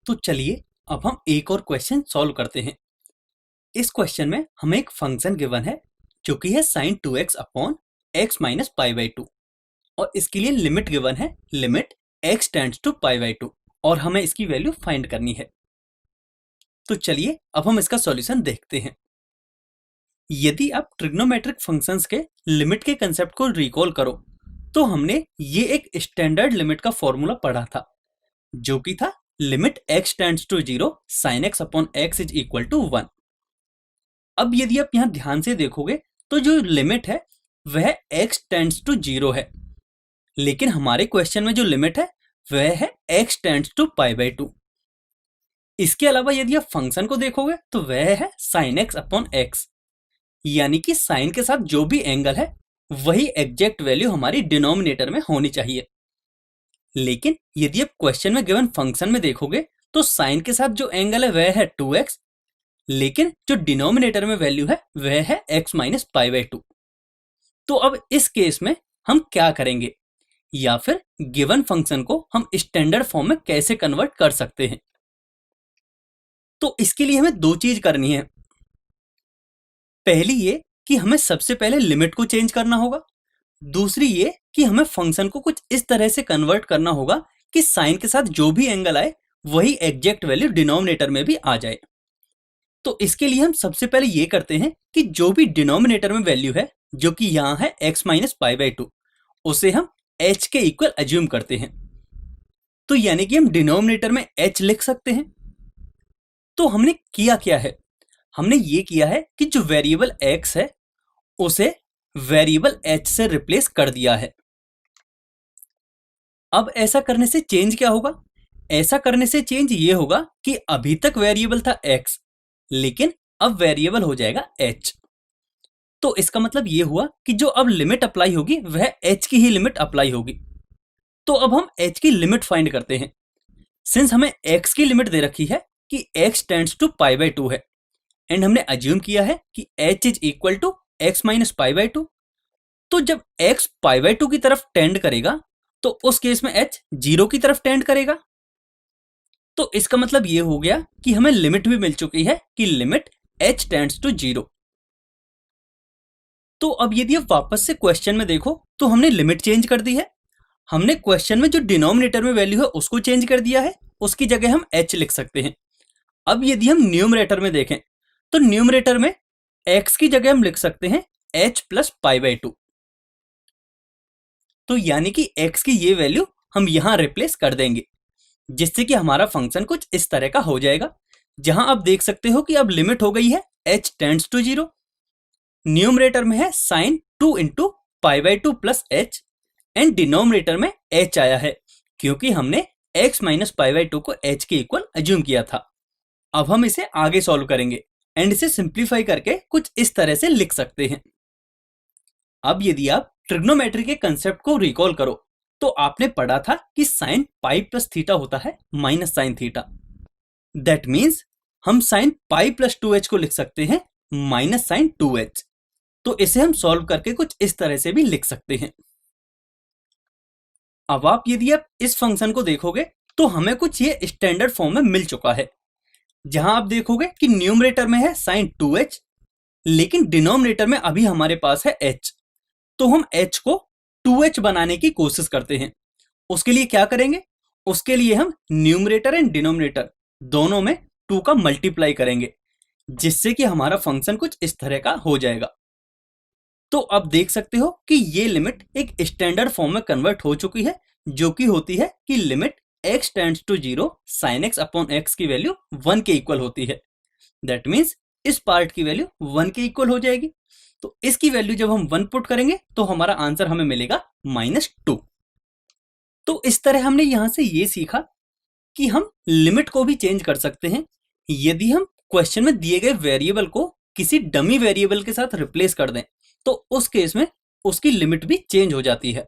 तो चलिए अब हम एक और क्वेश्चन सॉल्व करते हैं। इस क्वेश्चन में हमें एक फंक्शन गिवन है जो कि है sin 2x upon x minus pi by 2 और इसके लिए लिमिट गिवन है limit x tends to pi by 2 और हमें इसकी वैल्यू फाइंड करनी है। तो चलिए अब हम इसका सॉल्यूशन देखते हैं। यदि आप ट्रिग्नोमेट्रिक फंक्शंस के लिमिट के कंसेप्ट को रिकॉल करो तो हमने ये एक स्टैंडर्ड लिमिट का फॉर्मूला पढ़ा था जो कि था limit x tends to 0 sin x upon x is equal to 1। अब यदि आप यहां ध्यान से देखोगे तो जो लिमिट है वह x टेंड्स टू 0 है, लेकिन हमारे क्वेश्चन में जो लिमिट है वह है x tends to pi by 2। इसके अलावा यदि आप फंक्शन को देखोगे तो वह है sin x अपॉन x, यानी कि साइन के साथ जो भी एंगल है वही एग्जैक्ट वैल्यू हमारी डिनोमिनेटर में होनी चाहिए। लेकिन यदि आप क्वेश्चन में गिवन फंक्शन में देखोगे तो साइन के साथ जो एंगल है वह है 2x, लेकिन जो डिनोमिनेटर में वैल्यू है वह है x माइनस पाई बाई 2। तो अब इस केस में हम क्या करेंगे, या फिर गिवन फंक्शन को हम स्टैंडर्ड फॉर्म में कैसे कन्वर्ट कर सकते हैं। तो इसके लिए हमें दो चीज करनी है। पहली ये कि हमें सबसे पहले लिमिट को चेंज करना होगा, दूसरी ये कि हमें फंक्शन को कुछ इस तरह से कन्वर्ट करना होगा कि साइन के साथ जो भी एंगल आए वही एग्जैक्ट वैल्यू डिनोमिनेटर में भी आ जाए। तो इसके लिए हम सबसे पहले ये करते हैं कि जो भी डिनोमिनेटर में वैल्यू है जो कि यहाँ है x माइनस पाई बाई 2, उसे हम h के इक्वल अज्यूम करते हैं। तो यानी कि हम डिनोमिनेटर में h लिख सकते हैं। तो हमने किया क्या है, हमने ये किया है कि जो वेरिएबल x है उसे वेरिएबल h से रिप्लेस कर दिया है। अब ऐसा करने से चेंज क्या होगा, ऐसा करने से चेंज ये होगा कि अभी तक वेरिएबल था x, लेकिन अब वेरिएबल हो जाएगा h। तो इसका मतलब ये हुआ कि जो अब लिमिट अप्लाई होगी वह h की ही लिमिट अप्लाई होगी। तो अब हम h की लिमिट फाइंड करते हैं। सिंस हमें x की लिमिट दे रखी है कि x tends to pi by 2 है एंड हमने अज्यूम किया है कि h is equal to x minus pi by 2, तो जब x पाई बाई 2 की तरफ टेंड करेगा तो उस केस में h 0 की तरफ टेंड करेगा। तो इसका मतलब ये हो गया कि हमें लिमिट भी मिल चुकी है कि लिमिट h टेंड्स टू 0। तो अब यदि आप वापस से क्वेश्चन में देखो तो हमने लिमिट चेंज कर दी है, हमने क्वेश्चन में जो डिनोमिनेटर में वैल्यू है उसको चेंज कर दिया है, उसकी जगह हम h लिख सकते हैं। अब यदि हम न्यूमरेटर में देखें तो न्यूमरेटर में x की जगह हम लिख सकते हैं h प्लस पाई बाई 2। तो यानी कि x की ये वैल्यू हम यहां रिप्लेस कर देंगे, जिससे कि हमारा फंक्शन कुछ इस तरह का हो जाएगा, जहां आप देख सकते हो कि अब लिमिट हो गई है h टेंड्स टू 0, न्यूमरेटर में है sine 2 into pi by 2 plus h and denominator में h आया है क्योंकि हमने x माइनस पाई बाई 2 को h के इक्वल अज्यूम किया था। अब हम इसे आगे सॉल्व करेंगे एंड इसे सिंप्लीफाई करके कुछ इस तरह से लिख सकते हैं। अब यदि आप ट्रिग्नोमेट्री के कंसेप्ट को रिकॉल करो तो आपने पढ़ा था कि साइन पाई प्लस थीटा होता है minus sine theta. That means हम साइन पाई प्लस 2h को लिख सकते हैं माइनस साइन 2h। तो इसे हम सॉल्व करके कुछ इस तरह से भी लिख सकते हैं। अब यदि आप इस फंक्शन को देखोगे तो हमें कुछ ये स्टैंडर्ड फॉर्म में मिल चुका है, जहां आप देखोगे कि न्यूमरेटर में है साइन 2h, लेकिन डिनोमिनेटर में अभी हमारे पास है h। तो हम h को 2h बनाने की कोशिश करते हैं। उसके लिए क्या करेंगे, उसके लिए हम न्यूमरेटर एंड डिनोमिनेटर दोनों में 2 का मल्टीप्लाई करेंगे, जिससे कि हमारा फंक्शन कुछ इस तरह का हो जाएगा। तो अब देख सकते हो कि ये लिमिट एक स्टैंडर्ड फॉर्म में कन्वर्ट हो चुकी है, जो कि होती है कि limit x tends to 0 sin x upon x की वैल्यू 1 के इक्वल होती है। दैट मीन्स इस पार्ट की वैल्यू 1 के इक्वल हो जाएगी। तो इसकी वैल्यू जब हम 1 पुट करेंगे तो हमारा आंसर हमें मिलेगा -2। तो इस तरह हमने यहां से ये सीखा कि हम लिमिट को भी चेंज कर सकते हैं। यदि हम क्वेश्चन में दिए गए वेरिएबल को किसी डमी वेरिएबल के साथ रिप्लेस कर दें तो उस केस में उसकी लिमिट भी चेंज हो जाती है।